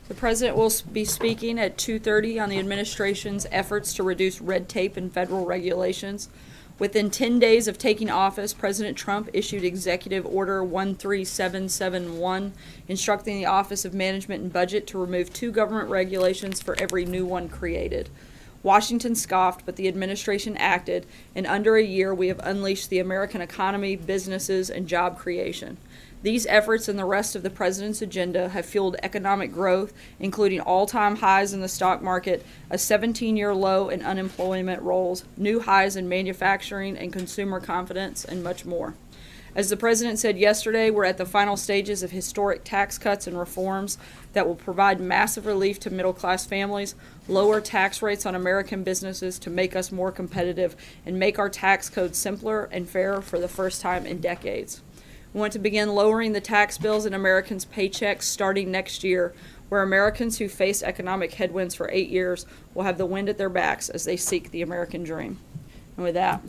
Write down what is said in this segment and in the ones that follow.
The President will be speaking at 2:30 on the administration's efforts to reduce red tape and federal regulations. Within 10 days of taking office, President Trump issued Executive Order 13771, instructing the Office of Management and Budget to remove 2 government regulations for every new one created. Washington scoffed, but the administration acted. In under a year, we have unleashed the American economy, businesses, and job creation. These efforts and the rest of the President's agenda have fueled economic growth, including all-time highs in the stock market, a 17-year low in unemployment rolls, new highs in manufacturing and consumer confidence, and much more. As the President said yesterday, we're at the final stages of historic tax cuts and reforms that will provide massive relief to middle-class families, lower tax rates on American businesses to make us more competitive, and make our tax code simpler and fairer for the first time in decades. We want to begin lowering the tax bills in Americans' paychecks starting next year, where Americans who face economic headwinds for 8 years will have the wind at their backs as they seek the American dream. And with that,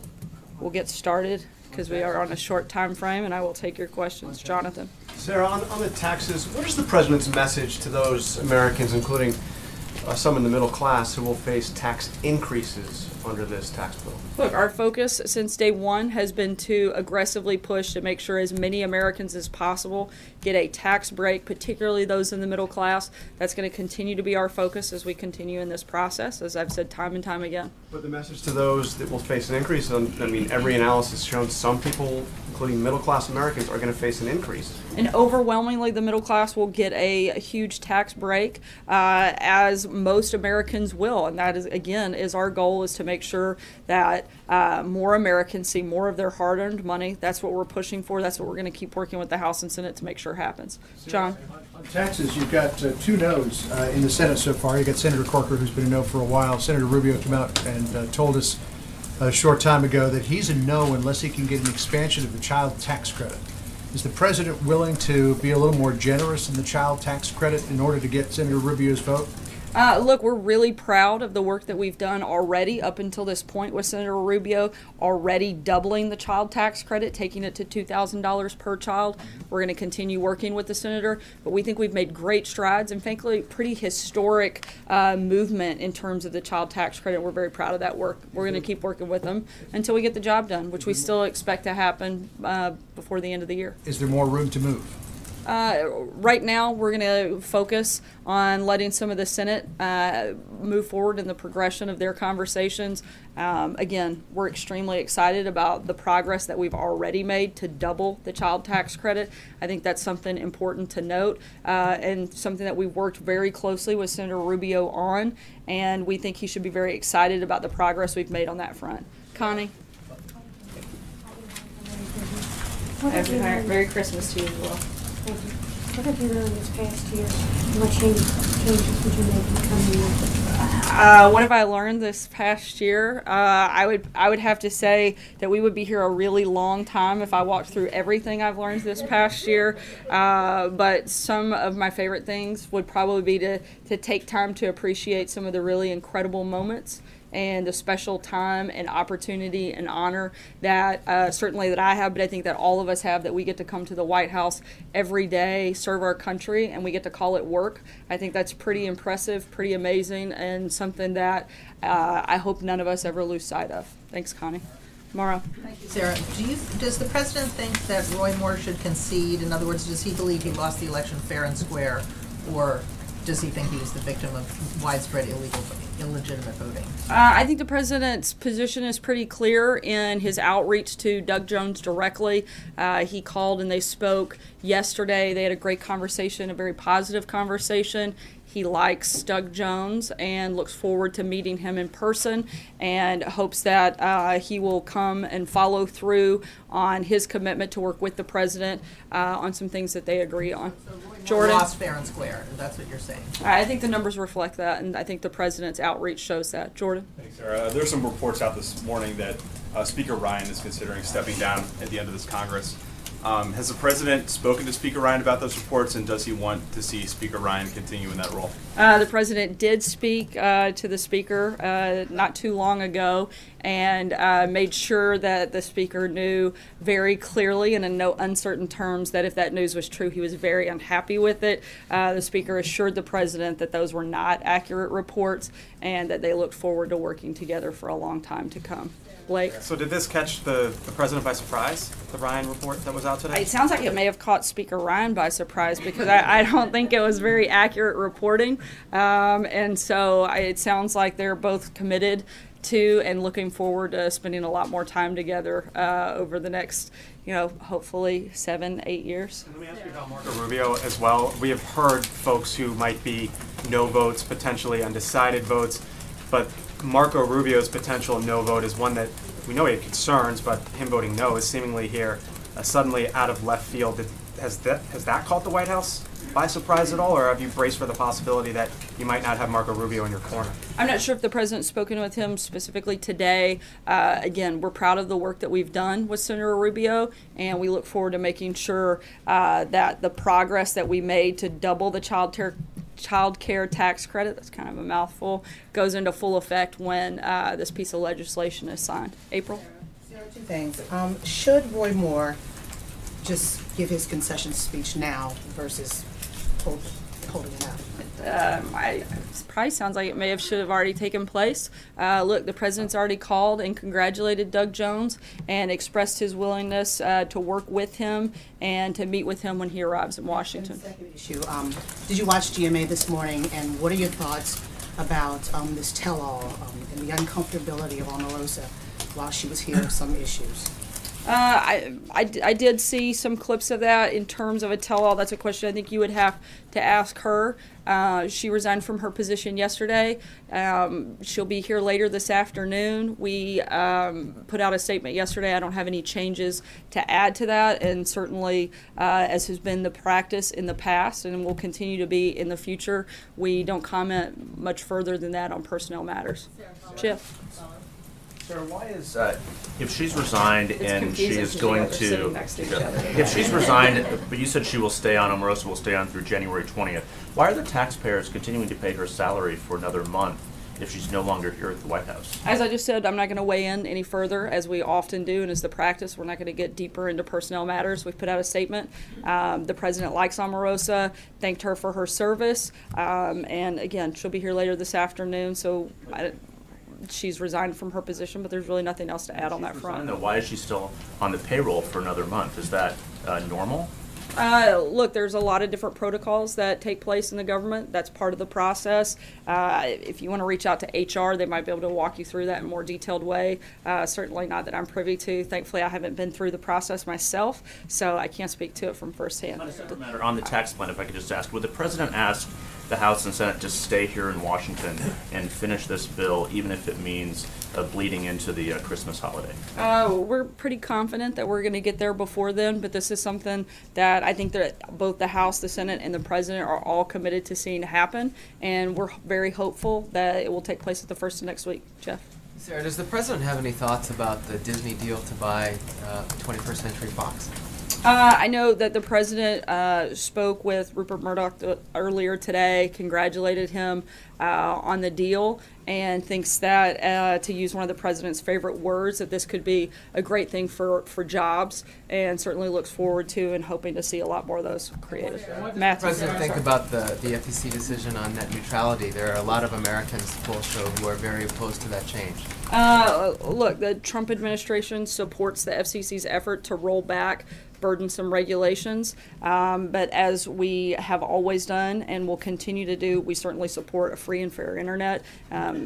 we'll get started because we are on a short time frame, and I will take your questions. Jonathan. Sarah, on the taxes, what is the President's message to those Americans, including some in the middle class, who will face tax increases under this tax bill? Look, our focus since day one has been to aggressively push to make sure as many Americans as possible get a tax break, particularly those in the middle class. That's going to continue to be our focus as we continue in this process, as I've said time and time again. But the message to those that will face an increase, I mean, every analysis shows some people, including middle class Americans, are going to face an increase. And overwhelmingly, the middle class will get a huge tax break, as most Americans will. And that is, again, is our goal, is to make sure that more Americans see more of their hard-earned money. That's what we're pushing for. That's what we're going to keep working with the House and Senate to make sure happens. John? On taxes, you've got 2 no's in the Senate so far. You've got Senator Corker, who's been a no for a while. Senator Rubio came out and told us a short time ago that he's a no unless he can get an expansion of the child tax credit. Is the President willing to be a little more generous in the child tax credit in order to get Senator Rubio's vote? Look, we're really proud of the work that we've done already up until this point with Senator Rubio, already doubling the child tax credit, taking it to $2,000 per child. We're going to continue working with the senator, but we think we've made great strides and, frankly, pretty historic movement in terms of the child tax credit. We're very proud of that work. We're going to keep working with them until we get the job done, which we still expect to happen before the end of the year. Is there more room to move? Right now, we're going to focus on letting some of the Senate move forward in the progression of their conversations. Again, we're extremely excited about the progress that we've already made to double the child tax credit. I think that's something important to note, and something that we've worked very closely with Senator Rubio on, and we think he should be very excited about the progress we've made on that front. Connie? Merry Christmas to you as well. Thank you. What have you learned this past year? What changes would you make in the coming year? What have I learned this past year? I would have to say that we would be here a really long time if I walked through everything I've learned this past year. But some of my favorite things would probably be to take time to appreciate some of the really incredible moments and the special time and opportunity and honor that certainly that I have, but I think that all of us have, that we get to come to the White House every day, serve our country, and we get to call it work. I think that's pretty impressive, pretty amazing, and something that I hope none of us ever lose sight of. Thanks, Connie. Mara. Thank you, Sarah. Does the President think that Roy Moore should concede? In other words, does he believe he lost the election fair and square, or does he think he was the victim of widespread illegitimate voting? I think the President's position is pretty clear in his outreach to Doug Jones directly. He called and they spoke yesterday. They had a great conversation, a very positive conversation. He likes Doug Jones and looks forward to meeting him in person, and hopes that he will come and follow through on his commitment to work with the President on some things that they agree on. So Roy Moore Jordan? lost fair and square, that's what you're saying? I think the numbers reflect that, and I think the President's outreach shows that. Jordan? Thanks, Sarah. There's some reports out this morning that Speaker Ryan is considering stepping down at the end of this Congress. Has the President spoken to Speaker Ryan about those reports, and does he want to see Speaker Ryan continue in that role? The President did speak to the Speaker not too long ago, and made sure that the Speaker knew very clearly and in no uncertain terms that if that news was true, he was very unhappy with it. The Speaker assured the President that those were not accurate reports and that they looked forward to working together for a long time to come. Blake? So did this catch the President by surprise, the Ryan report that was out today? It sounds like it may have caught Speaker Ryan by surprise because I don't think it was very accurate reporting. And so it sounds like they're both committed to and looking forward to spending a lot more time together over the next, hopefully 7-8 years. Let me ask you about Marco Rubio as well. We have heard folks who might be no votes, potentially undecided votes, but Marco Rubio's potential no vote is one that we know he had concerns, but him voting no is seemingly here suddenly out of left field. Has that caught the White House by surprise at all, or have you braced for the possibility that you might not have Marco Rubio in your corner? I'm not sure if the President's spoken with him specifically today. Again, we're proud of the work that we've done with Senator Rubio, and we look forward to making sure that the progress that we made to double the child care tax credit, that's kind of a mouthful, goes into full effect when this piece of legislation is signed. April? Sarah, two things. Should Roy Moore just give his concession speech now versus holding it out? It probably sounds like it should have already taken place. Look, the President's already called and congratulated Doug Jones and expressed his willingness to work with him and to meet with him when he arrives in Washington. And the second issue, did you watch GMA this morning, and what are your thoughts about this tell-all and the uncomfortability of Omarosa while she was here, some issues? I did see some clips of that in terms of a tell-all. That's a question I think you would have to ask her. She resigned from her position yesterday. She'll be here later this afternoon. We put out a statement yesterday. I don't have any changes to add to that, and certainly, as has been the practice in the past and will continue to be in the future, we don't comment much further than that on personnel matters. Chip? Sarah, why is if she's resigned and she is going to, if she's resigned, but you said she will stay on, Omarosa will stay on through January 20th, why are the taxpayers continuing to pay her salary for another month if she's no longer here at the White House? As I just said, I'm not going to weigh in any further, as we often do, and as the practice. We're not going to get deeper into personnel matters. We've put out a statement. The President likes Omarosa, thanked her for her service, and again, she'll be here later this afternoon, so she's resigned from her position, but there's really nothing else to add on that front. Though, why is she still on the payroll for another month? Is that normal? Look, there's a lot of different protocols that take place in the government. That's part of the process. If you want to reach out to HR, they might be able to walk you through that in a more detailed way. Certainly not that I'm privy to. Thankfully, I haven't been through the process myself, so I can't speak to it from firsthand. On a separate matter, on the tax plan, if I could just ask, would the President ask the House and Senate to stay here in Washington and finish this bill, even if it means bleeding into the Christmas holiday? We're pretty confident that we're going to get there before then, but this is something that I think that both the House, the Senate, and the President are all committed to seeing happen, and we're very hopeful that it will take place at the first of next week. Jeff? Sarah, does the President have any thoughts about the Disney deal to buy 21st Century Fox? I know that the President spoke with Rupert Murdoch earlier today, congratulated him on the deal, and thinks that, to use one of the President's favorite words, that this could be a great thing for jobs, and certainly looks forward to and hoping to see a lot more of those created. What does the President think about the FCC decision on net neutrality? There are a lot of Americans, polls show, who are very opposed to that change. Look, the Trump administration supports the FCC's effort to roll back burdensome regulations, but as we have always done and will continue to do, we certainly support a free and fair internet.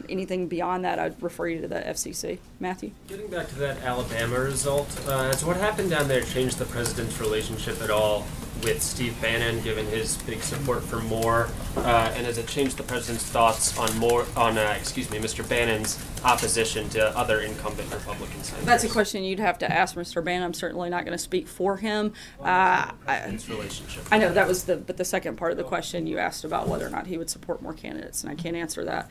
Anything beyond that, I'd refer you to the FCC. Matthew? Getting back to that Alabama result, has what happened down there changed the President's relationship at all with Steve Bannon, given his big support for Moore, and has it changed the President's thoughts on Mr. Bannon's opposition to other incumbent Republican senators? That's a question you'd have to ask Mr. Bannon. I'm certainly not going to speak for him. Relationship. I know that was the second part of the question you asked about whether or not he would support more candidates, and I can't answer that.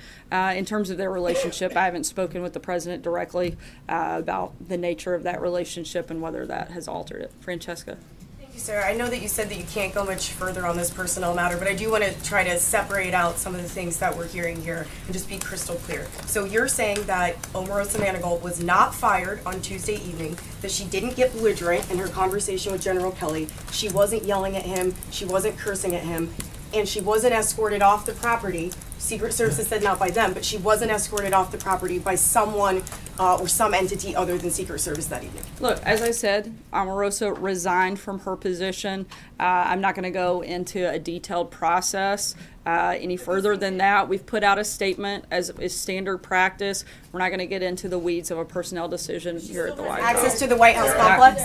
In terms of their relationship, I haven't spoken with the President directly about the nature of that relationship and whether that has altered it. Francesca? Thank Sarah, I know that you said that you can't go much further on this personnel matter, but I do want to try to separate out some of the things that we're hearing here and just be crystal clear. So you're saying that Omarosa Manigault was not fired on Tuesday evening, that she didn't get belligerent in her conversation with General Kelly, she wasn't yelling at him, she wasn't cursing at him, and she wasn't escorted off the property. Secret Service said not by them, but she wasn't escorted off the property by someone or some entity other than Secret Service that evening. Look, as I said, Omarosa resigned from her position. I'm not going to go into a detailed process any further than that. We've put out a statement as is standard practice. We're not going to get into the weeds of a personnel decision here at the White House. Access to the White House complex?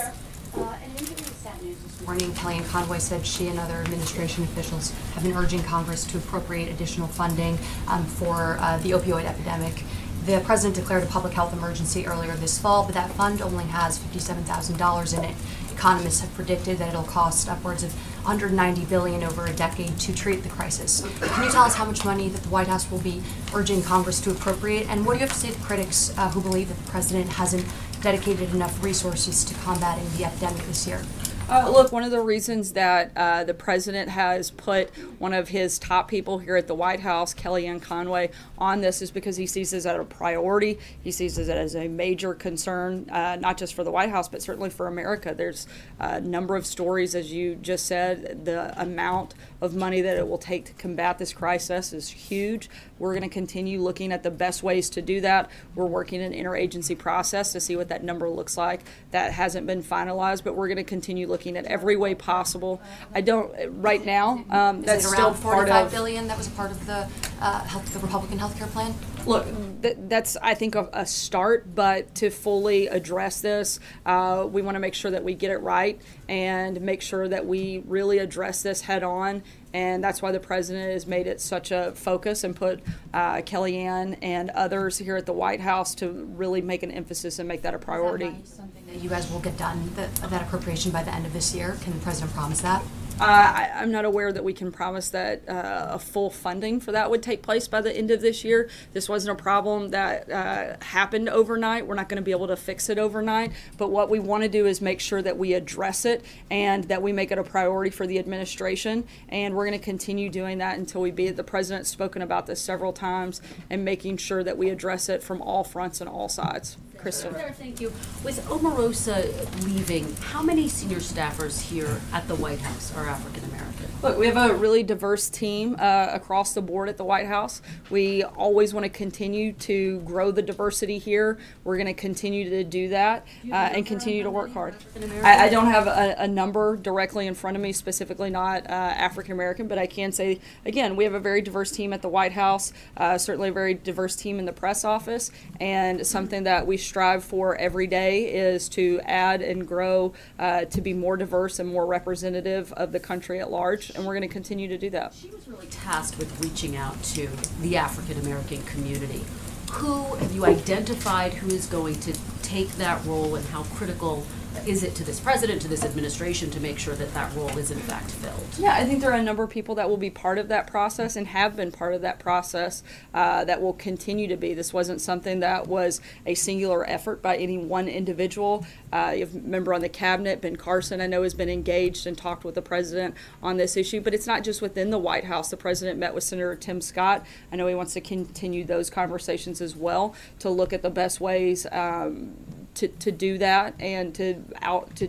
Morning, Kellyanne Conway said she and other administration officials have been urging Congress to appropriate additional funding for the opioid epidemic. The president declared a public health emergency earlier this fall, but that fund only has $57,000 in it. Economists have predicted that it'll cost upwards of $190 billion over a decade to treat the crisis. Can you tell us how much money that the White House will be urging Congress to appropriate? And what do you have to say to critics who believe that the president hasn't dedicated enough resources to combating the epidemic this year? Look, one of the reasons that the president has put one of his top people here at the White House, Kellyanne Conway, on this is because he sees this as a priority. He sees it as a major concern, not just for the White House, but certainly for America. There's a number of stories, as you just said. The amount of money that it will take to combat this crisis is huge. We're going to continue looking at the best ways to do that. We're working an interagency process to see what that number looks like. That hasn't been finalized, but we're going to continue looking at every way possible. I don't right now. That's is it still around part $45 of billion that was a part of the Republican healthcare plan? Look, that's, I think, a start, but to fully address this, we want to make sure that we get it right and make sure that we really address this head on. And that's why the president has made it such a focus and put Kellyanne and others here at the White House to really make an emphasis and make that a priority. Is that something that you guys will get done, that appropriation, by the end of this year? Can the president promise that? I'm not aware that we can promise that a full funding for that would take place by the end of this year. This wasn't a problem that happened overnight. We're not going to be able to fix it overnight. But what we want to do is make sure that we address it and that we make it a priority for the administration. And we're going to continue doing that until we beat it. The president's spoken about this several times and making sure that we address it from all fronts and all sides. Kristen. Thank you. With Omarosa leaving, how many senior staffers here at the White House are African American? Look, we have a really diverse team across the board at the White House. We always want to continue to grow the diversity here. We're going to continue to do that and continue to work hard. I don't have a number directly in front of me, specifically not African American, but I can say, again, we have a very diverse team at the White House, certainly a very diverse team in the press office, and something that we strive for every day is to add and grow to be more diverse and more representative of the country at large, and we're going to continue to do that. She was really tasked with reaching out to the African American community. Who have you identified who is going to take that role, and how critical is it to this president, to this administration, to make sure that that role is in fact filled? Yeah, I think there are a number of people that will be part of that process and have been part of that process that will continue to be. This wasn't something that was a singular effort by any one individual. You have a member on the cabinet, Ben Carson, I know has been engaged and talked with the president on this issue, but it's not just within the White House. The president met with Senator Tim Scott. I know he wants to continue those conversations as well to look at the best ways to do that and to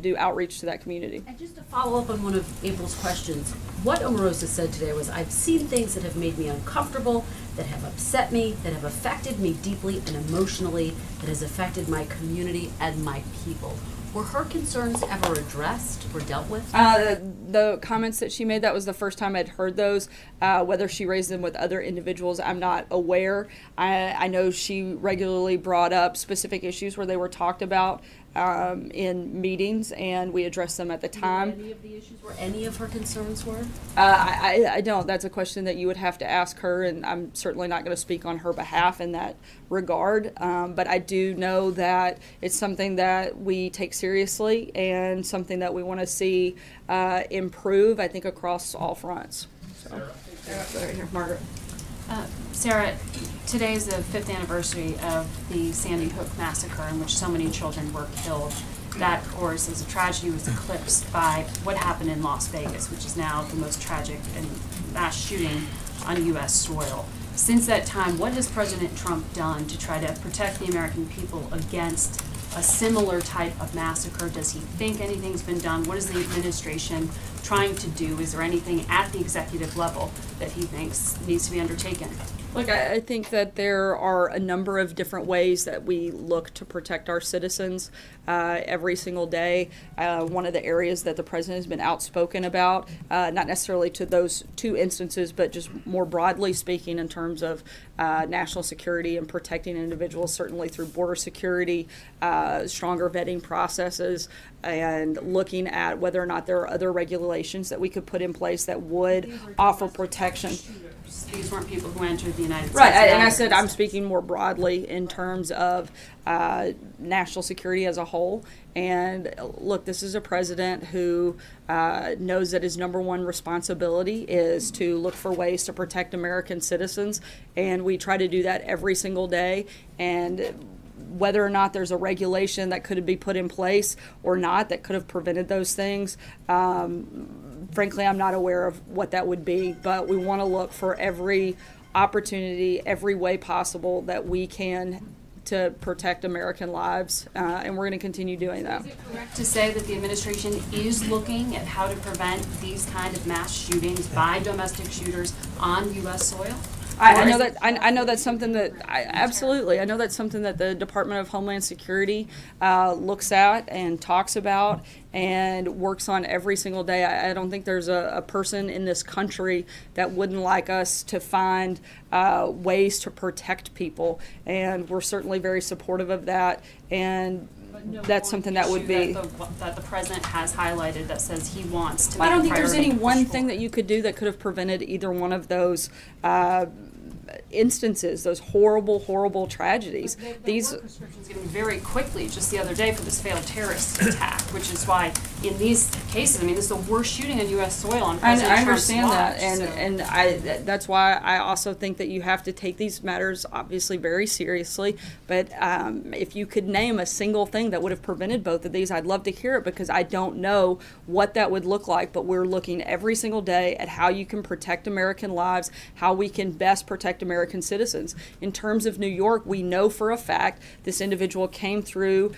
do outreach to that community. And just to follow up on one of April's questions, what Omarosa said today was, I've seen things that have made me uncomfortable, that have upset me, that have affected me deeply and emotionally, that has affected my community and my people. Were her concerns ever addressed or dealt with? The comments that she made, that was the first time I'd heard those. Whether she raised them with other individuals, I'm not aware. I know she regularly brought up specific issues where they were talked about in meetings, and we addressed them at the time. Any of the issues where any of her concerns were? I don't. That's a question that you would have to ask her, and I'm certainly not going to speak on her behalf in that regard. But I do know that it's something that we take seriously and something that we want to see improve, I think, across all fronts. So, right here, Margaret. Sarah, today is the 5th anniversary of the Sandy Hook massacre, in which so many children were killed. that, of course, as a tragedy, was eclipsed by what happened in Las Vegas, which is now the most tragic and mass shooting on U.S. soil. Since that time, what has President Trump done to try to protect the American people against a similar type of massacre? Does he think anything's been done? What is the administration trying to do? Is there anything at the executive level that he thinks needs to be undertaken? Look, I think that there are a number of different ways that we look to protect our citizens every single day. One of the areas that the president has been outspoken about, not necessarily to those two instances, but just more broadly speaking in terms of national security and protecting individuals, certainly through border security, stronger vetting processes, and looking at whether or not there are other regulations that we could put in place that would offer protection. These weren't people who entered the United States. Right, and I said I'm speaking more broadly in terms of national security as a whole. And look, this is a president who knows that his number one responsibility is to look for ways to protect American citizens, and we try to do that every single day. And whether or not there's a regulation that could be put in place or not that could have prevented those things, frankly, I'm not aware of what that would be, but we want to look for every opportunity, every way possible that we can to protect American lives, and we're going to continue doing that. Is it correct to say that the administration is looking at how to prevent these kind of mass shootings by domestic shooters on U.S. soil? I know that. I know that's something that absolutely. I know that's something that the Department of Homeland Security looks at and talks about and works on every single day. I don't think there's a person in this country that wouldn't like us to find ways to protect people, and we're certainly very supportive of that. And that's something that would be that the president has highlighted that says he wants to. I don't think there's any one thing that you could do that could have prevented either one of those instances, those horrible, horrible tragedies. These prescriptions getting very quickly just the other day for this failed terrorist attack, which is why in these cases, I mean, this is the worst shooting on U.S. soil on President I Trump's understand watch, that, and that's why I also think that you have to take these matters obviously very seriously. But if you could name a single thing that would have prevented both of these, I'd love to hear it, because I don't know what that would look like. But we're looking every single day at how you can protect American lives, how we can best protect American citizens. In terms of New York, we know for a fact this individual came through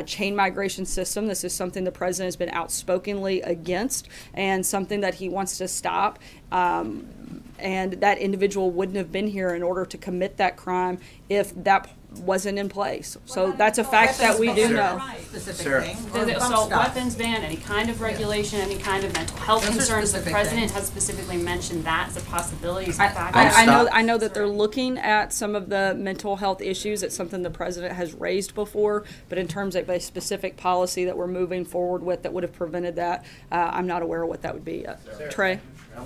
chain migration system. This is something the president has been outspokenly against and something that he wants to stop. And that individual wouldn't have been here in order to commit that crime if that wasn't in place. So that's a fact that we do know. So weapons ban, any kind of regulation, any kind of mental health concerns, the president has specifically mentioned that as a possibility, as a fact. I know that they're looking at some of the mental health issues. It's something the president has raised before, but in terms of a specific policy that we're moving forward with that would have prevented that, I'm not aware of what that would be yet. Trey?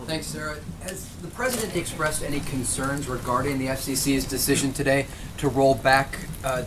Thanks, Sarah. Has the president expressed any concerns regarding the FCC's decision today to roll back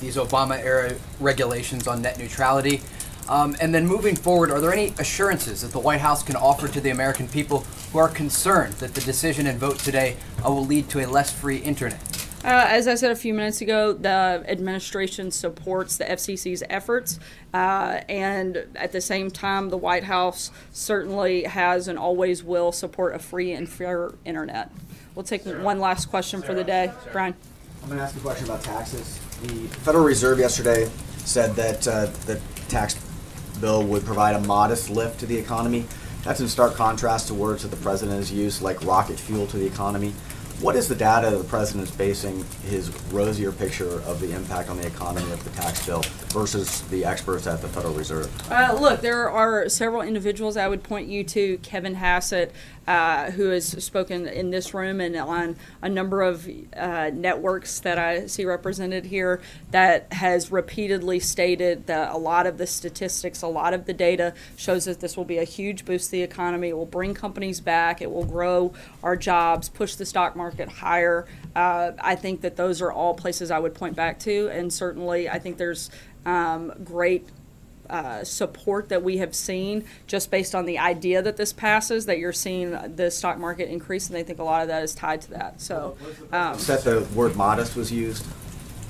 these Obama-era regulations on net neutrality? And then moving forward, are there any assurances that the White House can offer to the American people who are concerned that the decision and vote today will lead to a less free internet? As I said a few minutes ago, the administration supports the FCC's efforts, and at the same time, the White House certainly has and always will support a free and fair internet. We'll take one last question for the day. Brian. I'm going to ask a question about taxes. The Federal Reserve yesterday said that the tax bill would provide a modest lift to the economy. That's in stark contrast to words that the president has used, like rocket fuel to the economy. What is the data that the president is basing his rosier picture of the impact on the economy of the tax bill versus the experts at the Federal Reserve? Look, there are several individuals. I would point you to Kevin Hassett, who has spoken in this room and on a number of networks that I see represented here, that has repeatedly stated that a lot of the statistics, a lot of the data shows that this will be a huge boost to the economy. It will bring companies back. It will grow our jobs, push the stock market higher. I think that those are all places I would point back to, and certainly I think there's great support that we have seen just based on the idea that this passes, that you're seeing the stock market increase, and I think a lot of that is tied to that. So That the word modest was used?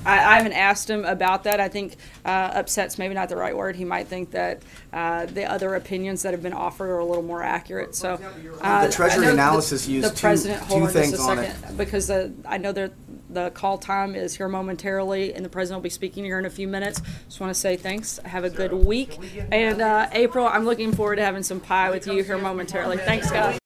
I haven't asked him about that. I think upset's maybe not the right word. He might think that the other opinions that have been offered are a little more accurate. So the Treasury analysis used the president, two things just a on second, it. Because I know that the call time is here momentarily, and the president will be speaking here in a few minutes. Just want to say thanks. Have a good week. And April, I'm looking forward to having some pie with you here momentarily. Thanks, guys.